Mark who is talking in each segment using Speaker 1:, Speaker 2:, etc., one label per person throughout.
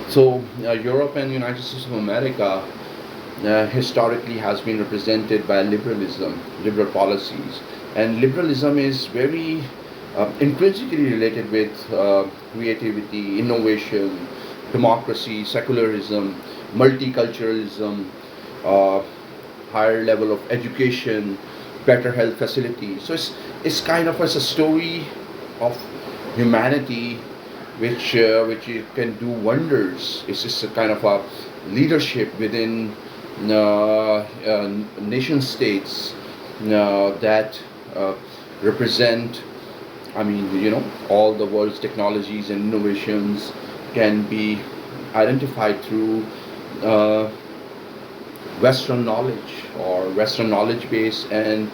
Speaker 1: So Europe and United States of America historically has been represented by liberalism, liberal policies, and liberalism is very intrinsically related with creativity, innovation, democracy, secularism, multiculturalism, uh, higher level of education, better health facilities. So it's kind of as a story of humanity which it can do wonders. It's just a kind of a leadership within nation states that uh, represent. I mean, all the world's technologies and innovations can be identified through uh, Western knowledge or Western knowledge base and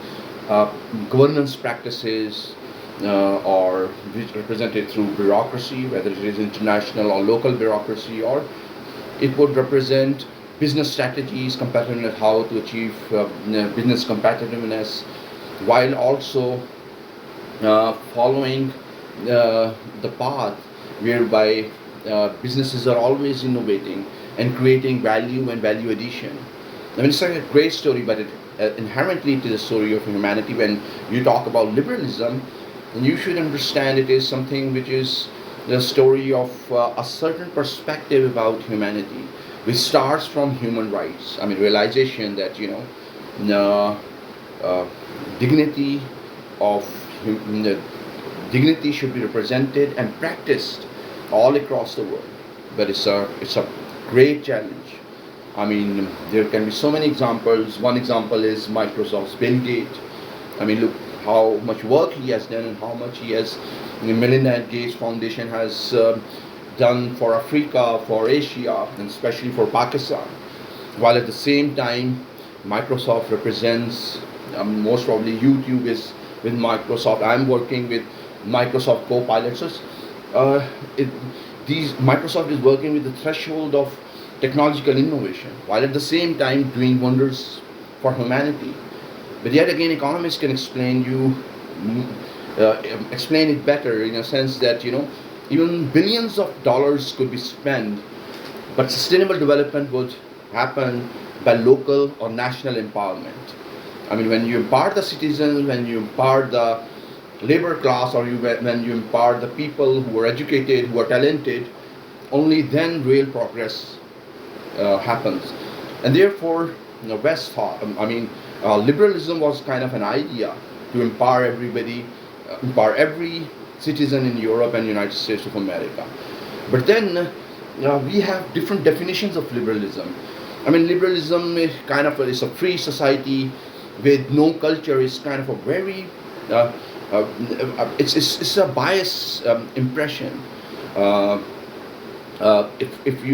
Speaker 1: uh, governance practices or represented through bureaucracy, whether it is international or local bureaucracy, or it would represent business strategies, competitiveness, how to achieve business competitiveness, while also following the path whereby businesses are always innovating and creating value and value addition. I mean, it's like a great story, but inherently it is a story of humanity. When you talk about liberalism, then you should understand it is something which is the story of a certain perspective about humanity, which starts from human rights. I mean, realization that the dignity of the dignity should be represented and practiced all across the world. But it's a great challenge. I mean, there can be so many examples. One example is Microsoft's Bill Gates. I mean, look how much work he has done and how much he has. The Melinda Gates Foundation has done for Africa, for Asia, and especially for Pakistan. While at the same time, Microsoft represents most probably YouTube is with Microsoft. I'm working with Microsoft Copilot. So uh, it, Microsoft is working with the threshold of technological innovation, while at the same time doing wonders for humanity. But yet again, economists can explain it better in a sense that even billions of dollars could be spent, but sustainable development would happen by local or national empowerment. I mean, when you empower the citizens, when you empower the labor class, or when you empower the people who are educated, who are talented, only then real progress happens. And therefore, West thought, liberalism was kind of an idea to empower everybody, empower every citizen in Europe and United States of America. But then we have different definitions of liberalism. I mean, liberalism is kind of is a free society with no culture. Is kind of a very it's a bias impression. Uh, if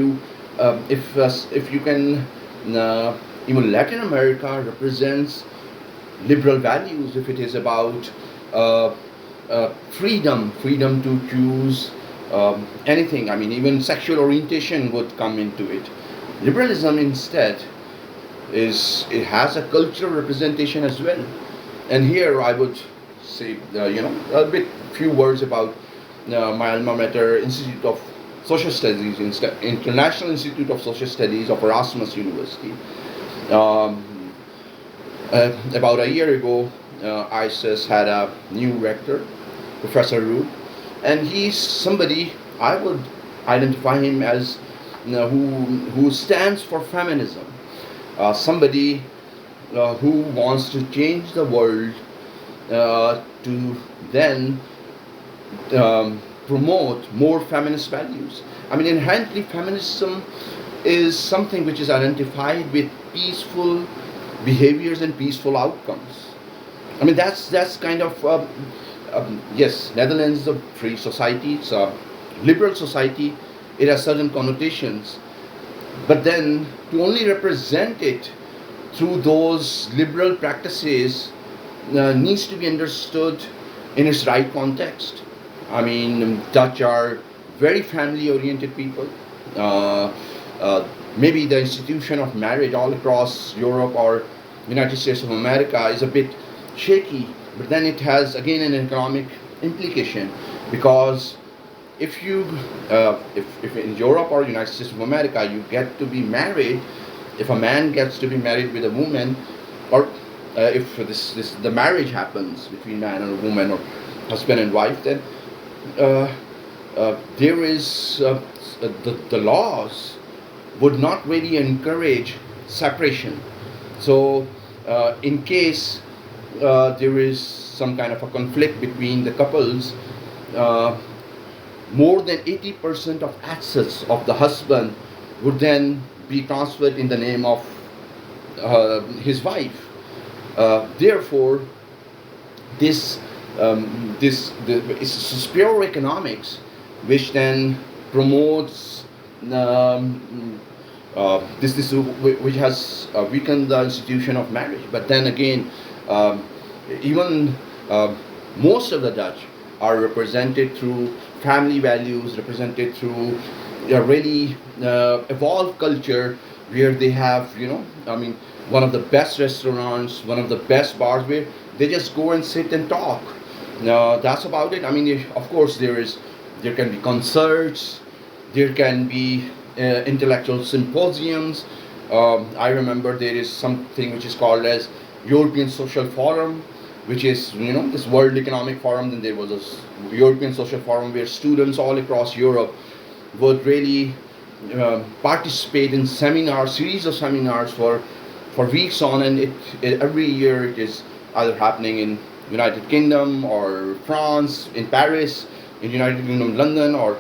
Speaker 1: you can even Latin America represents liberal values. If it is about freedom to choose anything. I mean, even sexual orientation would come into it. Liberalism instead it has a cultural representation as well. And here I would say a bit few words about my alma mater, Institute of Social Studies, International Institute of Social Studies of Erasmus University. Um, about a year ago, ISS had a new rector, Professor Root, and he's somebody I would identify him as who stands for feminism, somebody who wants to change the world to then promote more feminist values. I mean, inherently, feminism is something which is identified with peaceful behaviors and peaceful outcomes. I mean, that's kind of yes. Netherlands is a free society. It's a liberal society. It has certain connotations, but then to only represent it through those liberal practices needs to be understood in its right context. I mean, Dutch are very family-oriented people. Uh, Maybe the institution of marriage all across Europe or United States of America is a bit shaky, but then it has again an economic implication because if you if in Europe or United States of America you get to be married, if a man gets to be married with a woman, or if this the marriage happens between man and a woman, or husband and wife, then uh, there is the laws would not really encourage separation. So, in case there is some kind of a conflict between the couples, uh, more than 80% of assets of the husband would then be transferred in the name of his wife. Therefore, this it's pure economics, which then promotes this which has weakened the institution of marriage. But then again, um, even most of the Dutch are represented through family values, represented through a really evolved culture where they have, I mean, one of the best restaurants, one of the best bars where they just go and sit and talk. That's about it. I mean, of course, there can be concerts, there can be intellectual symposiums. I remember there is something which is called as European Social Forum, which is this World Economic Forum. Then there was a European Social Forum where students all across Europe would really participate in seminars, series of seminars for weeks on, and every year it is either happening in United Kingdom or France, in Paris, in United Kingdom, London, or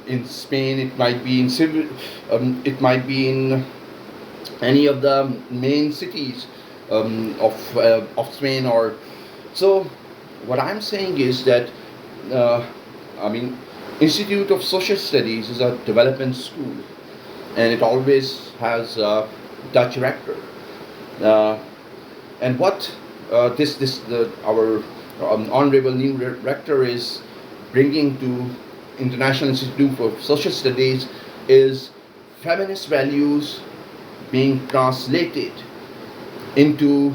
Speaker 1: in Spain. It might be in it might be in any of the main cities of Spain. Or so, what I'm saying is that I mean, Institute of Social Studies is a development school, and it always has a Dutch rector. Uh, and what our honorable new rector is bringing to International Institute for Social Studies is feminist values being translated into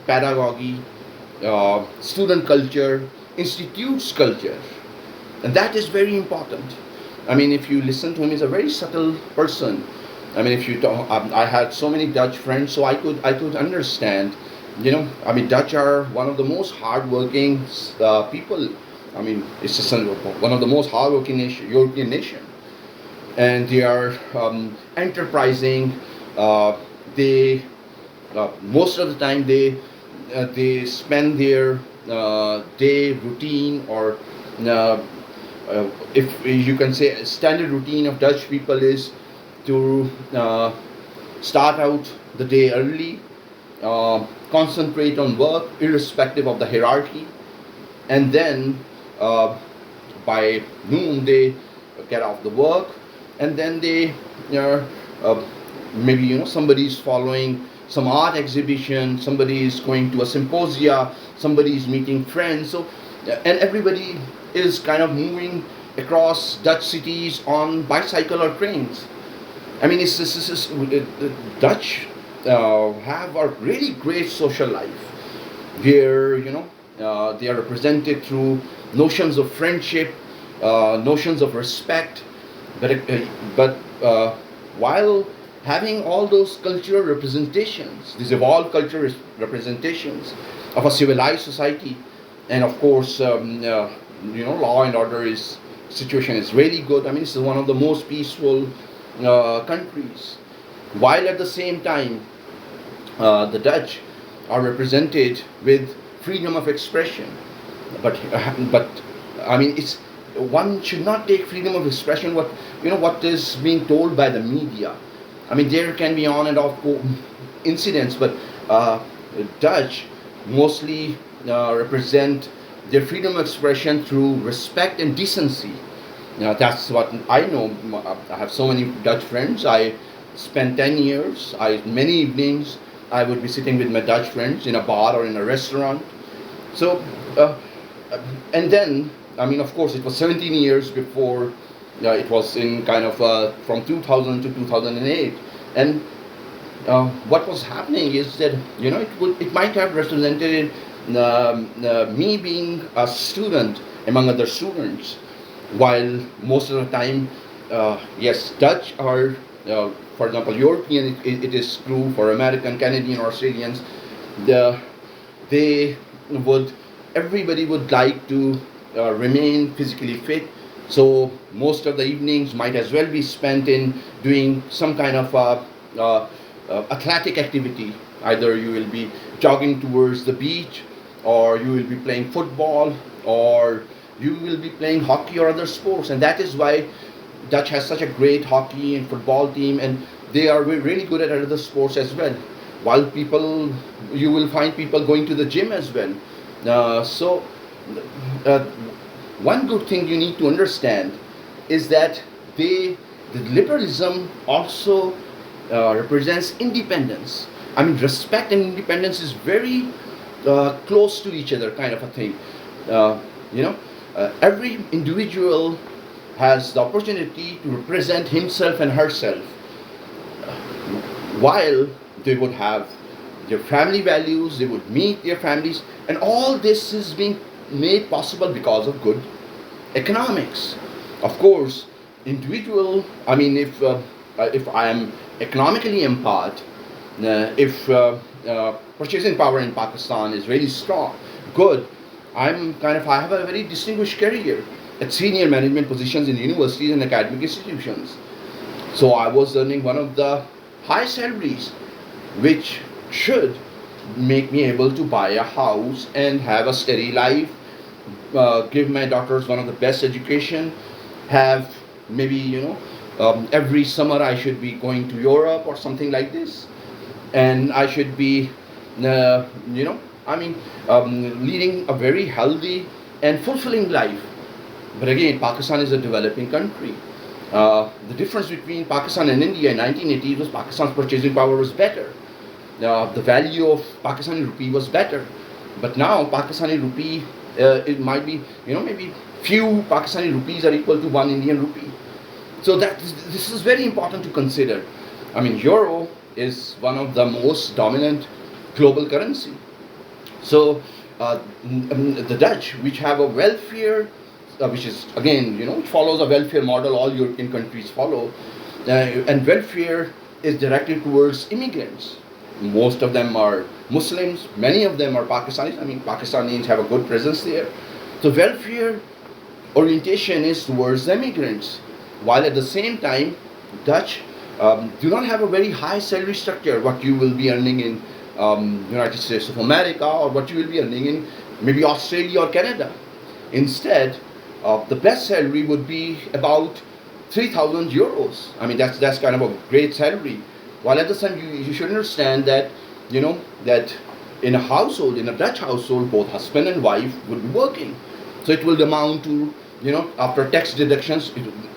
Speaker 1: pedagogy, student culture, institutes culture, and that is very important. I mean, if you listen to him, he's a very subtle person. I mean, if you talk, I had so many Dutch friends, so I could understand. I mean, Dutch are one of the most hardworking people. I mean, it's just one of the most hardworking European nation, and they are enterprising. They most of the time they spend their day routine, or uh, if you can say a standard routine of Dutch people is to start out the day early, concentrate on work irrespective of the hierarchy, and then by noon they get off the work, and then they uh, maybe somebody is following some art exhibition, somebody is going to a symposia, somebody is meeting friends. So and everybody is kind of moving across Dutch cities on bicycle or trains. I mean, Dutch have a really great social life where they are represented through notions of friendship, notions of respect, but while having all those cultural representations, these evolved cultural representations of a civilized society, and of course, law and order is situation is really good. I mean, this is one of the most peaceful countries. While at the same time, the Dutch are represented with freedom of expression, but I mean, it's one should not take freedom of expression what is being told by the media. I mean, there can be on and off incidents, but Dutch mostly represent their freedom of expression through respect and decency. That's what I know. I have so many Dutch friends. I spent 10 years. Many evenings I would be sitting with my Dutch friends in a bar or in a restaurant. So, and then, I mean, of course, it was 17 years before. It was in kind of from 2000 to 2008, and what was happening is that it might have represented me being a student among other students, while most of the time, yes, Dutch are, for example, European, it is true for American, Canadian, Australians, the, they would, everybody would like to remain physically fit. So most of the evenings might as well be spent in doing some kind of athletic activity. Either you will be jogging towards the beach, or you will be playing football, or you will be playing hockey or other sports. And that is why Dutch has such a great hockey and football team, and they are really good at other sports as well. While people, you will find people going to the gym as well. So, uh, one good thing you need to understand is that they, the liberalism also represents independence. I mean, respect and independence is very close to each other, kind of a thing. Uh, you know, every individual has the opportunity to represent himself and herself, while they would have their family values, they would meet their families, and all this is being made possible because of good economics. Of course, individual. I mean, if I am economically empowered, if purchasing power in Pakistan is really strong, good. I have a very distinguished career at senior management positions in universities and academic institutions. So I was earning one of the high salaries, which should make me able to buy a house and have a steady life, give my daughters one of the best education, have maybe, every summer I should be going to Europe or something like this, and I should be, uh, you know, leading a very healthy and fulfilling life. But again, Pakistan is a developing country. The difference between Pakistan and India in 1980 was Pakistan's purchasing power was better. The value of Pakistani rupee was better. But now Pakistani rupee, it might be, maybe few Pakistani rupees are equal to one Indian rupee. So this is very important to consider. I mean, euro is one of the most dominant global currency. So the Dutch, which have a welfare, which is again, which follows a welfare model all European countries follow, and welfare is directed towards immigrants. Most of them are Muslims, many of them are Pakistanis. I mean, Pakistanis have a good presence there. So welfare orientation is towards the immigrants, while at the same time, Dutch do not have a very high salary structure. What you will be earning in United States of America, or what you will be earning in maybe Australia or Canada. Instead, the best salary would be about 3,000 euros. I mean, that's kind of a great salary. While at the same time, you should understand that, that in a household, in a Dutch household, both husband and wife would be working. So it will amount to, after tax deductions,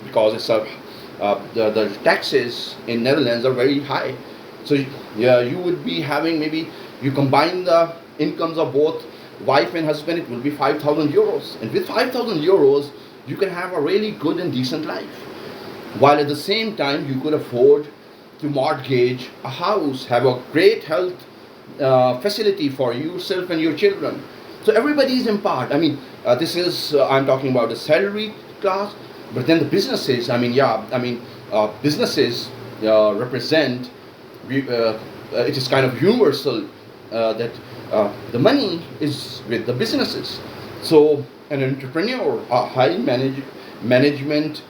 Speaker 1: because it's the taxes in Netherlands are very high. So yeah, you would be having, maybe you combine the incomes of both wife and husband, it will be 5,000 euros. And with 5,000 euros, you can have a really good and decent life. While at the same time, you could afford to mortgage a house, have a great health facility for yourself and your children. So everybody is empowered. I mean, this is, I'm talking about the salary class, but then the businesses, businesses represent, it is kind of universal that the money is with the businesses. So an entrepreneur, a management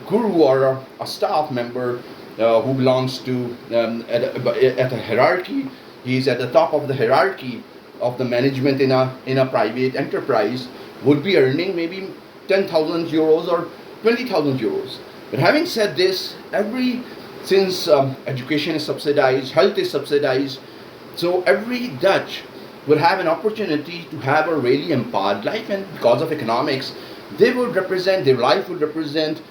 Speaker 1: guru, or a staff member who belongs to at a hierarchy, he's at the top of the hierarchy of the management in a private enterprise, would be earning maybe 10,000 euros or 20,000 euros. But having said this, since education is subsidized, health is subsidized, so every Dutch would have an opportunity to have a really empowered life, and because of economics, their life would represent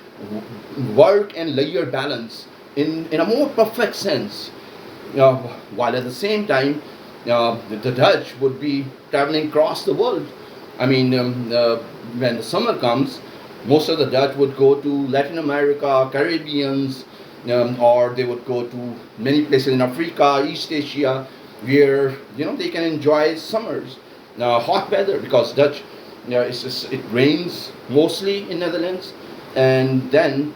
Speaker 1: work and leisure balance in a more perfect sense. While at the same time, the Dutch would be traveling across the world. I mean, when the summer comes, most of the Dutch would go to Latin America, Caribbeans, or they would go to many places in Africa, East Asia, where they can enjoy summers, hot weather, because Dutch it rains mostly in Netherlands, and then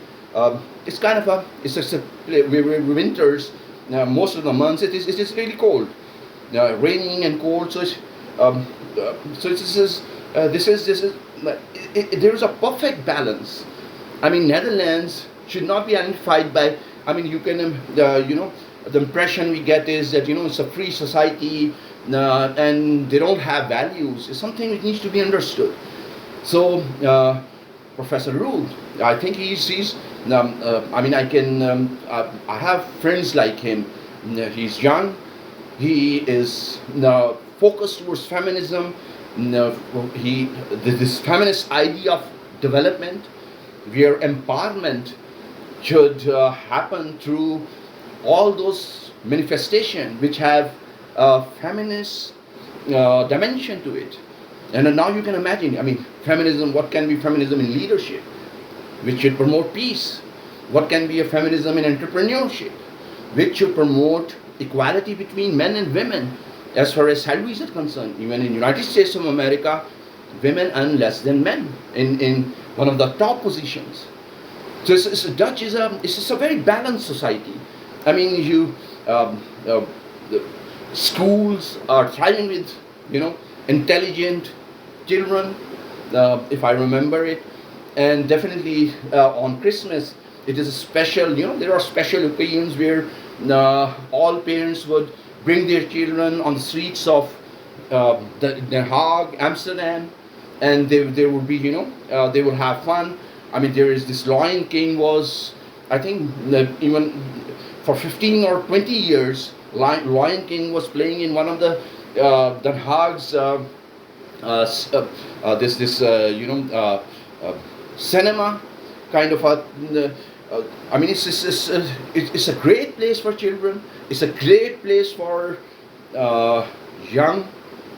Speaker 1: it's kind of a it's just a winters. Most of the months it is really cold, raining and cold. So um, so this is there is a perfect balance. I mean, Netherlands should not be identified by. I mean, you can the impression we get is that it's a free society, and they don't have values. It's something that needs to be understood. So Professor Ruth, I think he's I mean, I have friends like him. He's young. He is focused towards feminism. He this feminist idea of development, where empowerment should happen through all those manifestations which have a feminist dimension to it. And now you can imagine, I mean, feminism, what can be feminism in leadership, which should promote peace? What can be a feminism in entrepreneurship, which should promote equality between men and women as far as salaries are concerned? Even in United States of America, women earn less than men in one of the top positions. So Dutch is a very balanced society. I mean, the schools are thriving with intelligent children, if I remember it, and definitely on Christmas it is a special. There are special occasions where all parents would bring their children on the streets of Den Haag, Amsterdam, and they would be they would have fun. I mean, there is this Lion King was, I think, even for 15 or 20 years, Lion King was playing in one of the Den Haag's cinema kind of a. I mean, it's a great place for children. It's a great place for young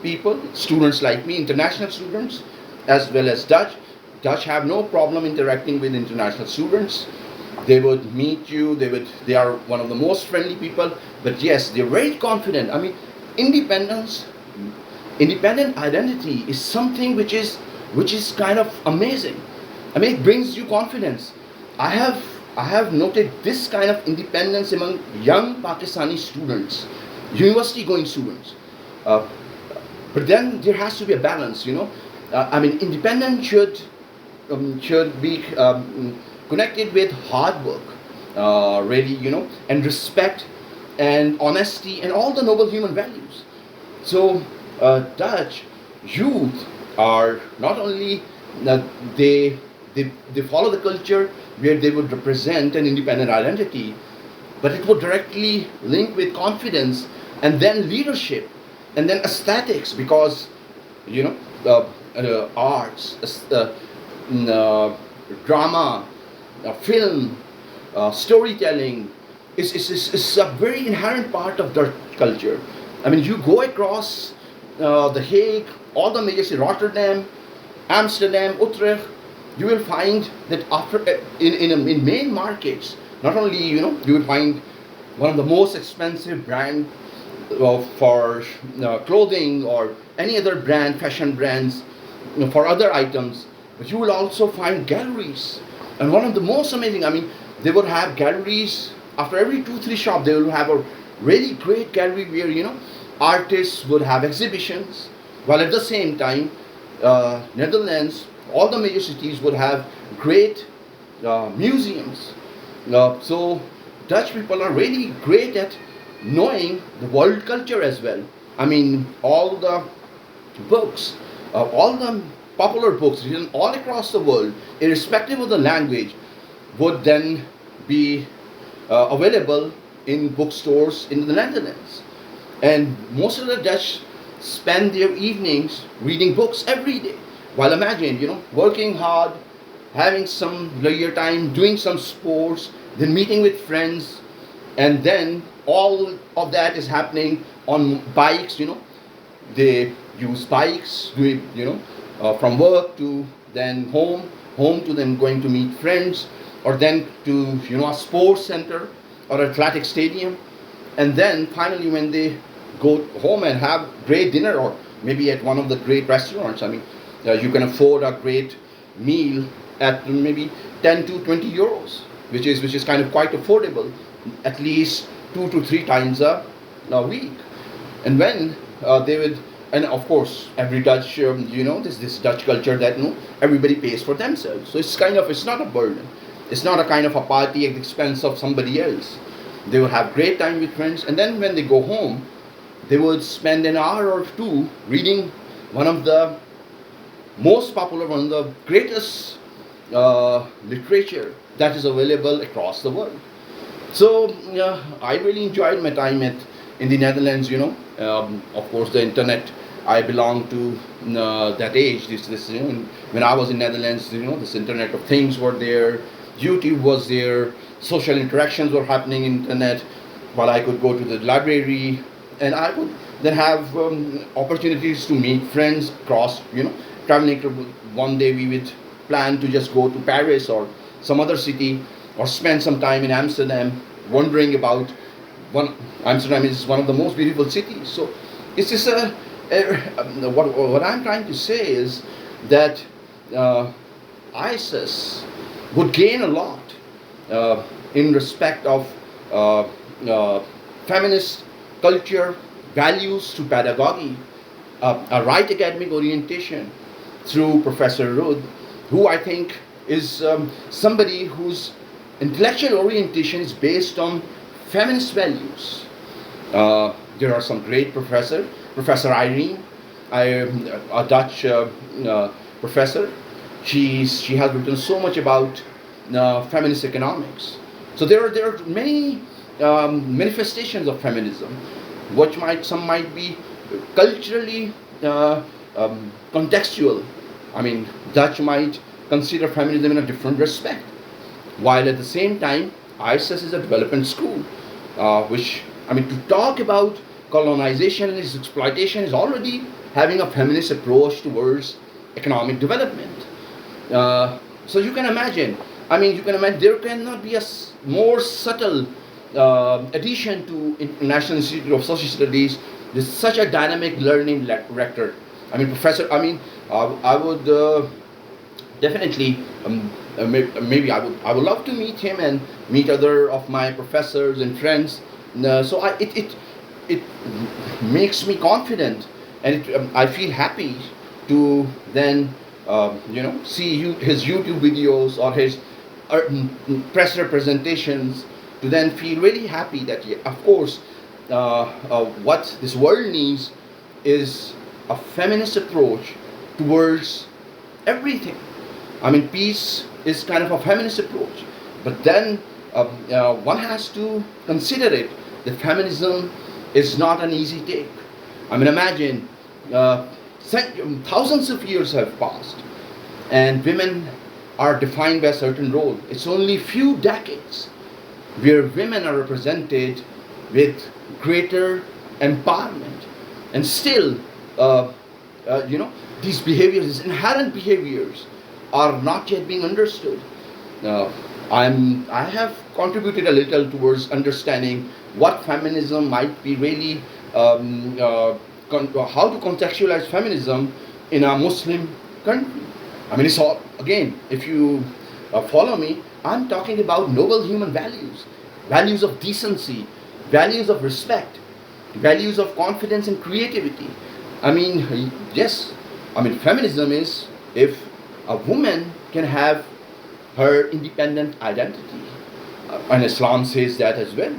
Speaker 1: people, students like me, international students, as well as Dutch. Dutch have no problem interacting with international students. They would meet you. They are one of the most friendly people. But yes, they're very confident. I mean, independence, independent identity is something which is kind of amazing. I mean, it brings you confidence. I have noted this kind of independence among young Pakistani students, university going students. Uh, but then there has to be a balance. I mean, independence should be connected with hard work, really, and respect and honesty and all the noble human values. So Dutch youth are not only they they follow the culture where they would represent an independent identity, but it would directly link with confidence and then leadership and then aesthetics, because arts, drama, film, storytelling is a very inherent part of their culture. I mean, you go across The Hague, all the major cities, Rotterdam, Amsterdam, Utrecht, you will find that after in main markets, not only you will find one of the most expensive brand for clothing or any other brand, fashion brands, for other items, but you will also find galleries. And one of the most amazing, I mean, they would have galleries after every 2-3 shops. They will have a really great gallery where artists would have exhibitions, while at the same time, Netherlands, all the major cities would have great museums. So Dutch people are really great at knowing the world culture as well. I mean, all the books, all the popular books written all across the world, irrespective of the language, would then be available in bookstores in the Netherlands. And most of the Dutch spend their evenings reading books every day. While imagine, working hard, having some leisure time, doing some sports, then meeting with friends, and then all of that is happening on bikes. They use bikes, from work to then home to then going to meet friends, or then to a sports center or athletic stadium, and then finally when they go home and have great dinner, or maybe at one of the great restaurants. I mean, You can afford a great meal at maybe 10 to 20 euros, which is kind of quite affordable, at least 2 to 3 times a week. And when they would, and of course, every Dutch, this Dutch culture that everybody pays for themselves. So it's not a burden. It's not a kind of a party at the expense of somebody else. They would have great time with friends, and then when they go home, they would spend an hour or two reading one of the most popular, one of the greatest literature that is available across the world. So I really enjoyed my time in the Netherlands. Of course, the internet. I belong to that age. When I was in Netherlands, this Internet of Things were there. YouTube was there. Social interactions were happening in internet. While I could go to the library, and I would then have opportunities to meet friends across. Traveling to one day we would plan to just go to Paris or some other city, or spend some time in Amsterdam, wondering about one. Amsterdam is one of the most beautiful cities. So it's just what I'm trying to say is that ISS would gain a lot in respect of uh, uh, feminist culture, values to pedagogy, a right academic orientation through Professor Rudd, who I think is somebody whose intellectual orientation is based on feminist values. There are some great professors. Professor Irene, a Dutch professor. She has written so much about feminist economics. So there are many manifestations of feminism, which some might be culturally contextual. I mean, Dutch might consider feminism in a different respect, while at the same time, ISS is a development school, which, I mean, to talk about colonization and its exploitation is already having a feminist approach towards economic development. So you can imagine there cannot be a more subtle addition to National Institute of Social Studies. There's such a dynamic learning rector. I mean, professor. I mean, I would definitely maybe I would love to meet him and meet other of my professors and friends. So it makes me confident, and I feel happy to then see his YouTube videos or his press representations, to then feel really happy that, yeah, of course, what this world needs is a feminist approach towards everything. I mean, peace is kind of a feminist approach, but then one has to consider it that feminism is not an easy take. I mean, imagine thousands of years have passed, and women are defined by a certain role. It's only few decades where women are represented with greater empowerment, and still, these behaviors, these inherent behaviors, are not yet being understood. Uh, I have contributed a little towards understanding what feminism might be really, how to contextualize feminism in a Muslim country. I mean, it's all, again, if you follow me, I'm talking about noble human values, values of decency, values of respect, values of confidence and creativity. I mean, yes, I mean, feminism is if a woman can have her independent identity. And Islam says that as well.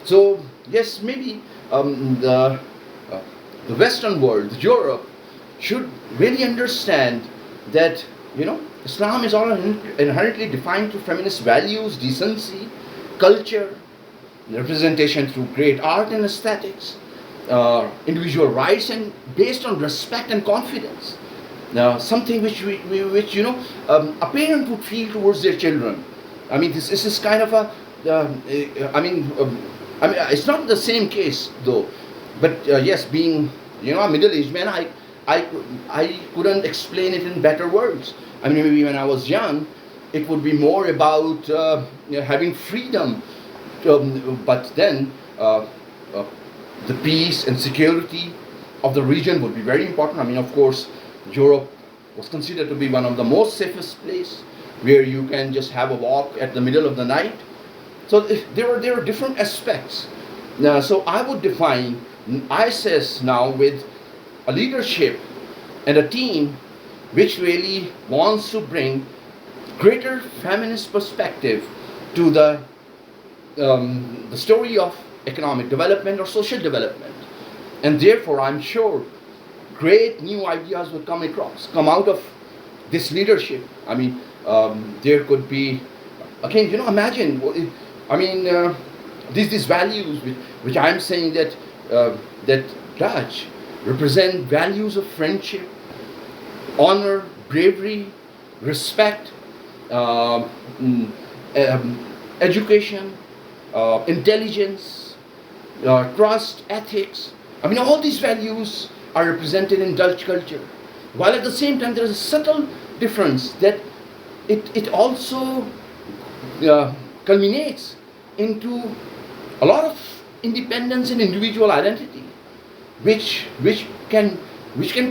Speaker 1: So, yes, maybe the Western world, Europe, should really understand that, Islam is all inherently defined through feminist values, decency, culture, representation through great art and aesthetics, individual rights, and based on respect and confidence. Now, something which a parent would feel towards their children. I mean, this is kind of a. It's not the same case though, but yes, being a middle-aged man, I couldn't explain it in better words. I mean, maybe when I was young, it would be more about having freedom, but then the peace and security of the region would be very important. I mean, of course, Europe was considered to be one of the most safest place where you can just have a walk at the middle of the night. So there are different aspects. So I would define ISS now with a leadership and a team which really wants to bring greater feminist perspective to the story of economic development or social development. And therefore, I'm sure great new ideas will come out of this leadership. I mean, there could be, again, imagine, I mean, these values which I'm saying that Dutch represent values of friendship, honor, bravery, respect, uh, mm, education, intelligence, trust, ethics. I mean, all these values are represented in Dutch culture. While at the same time, there is a subtle difference that it also culminates into a lot of independence and individual identity, which can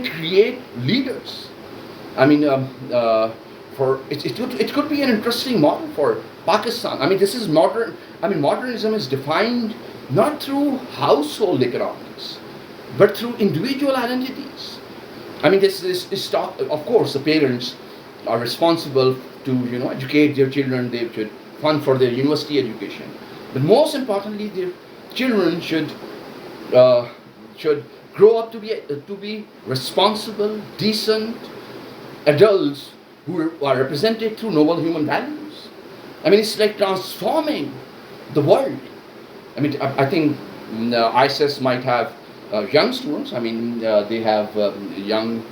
Speaker 1: create leaders. I mean, for it could be an interesting model for Pakistan. I mean, this is modern. I mean, modernism is defined not through household economics, but through individual identities. I mean, this talk. Of course, the parents are responsible to educate their children. They should fund for their university education, but most importantly, their children uh, should grow up to be responsible, decent adults who are represented through noble human values. I mean, it's like transforming the world. I mean, I think ISIS might have young students. I mean, they have young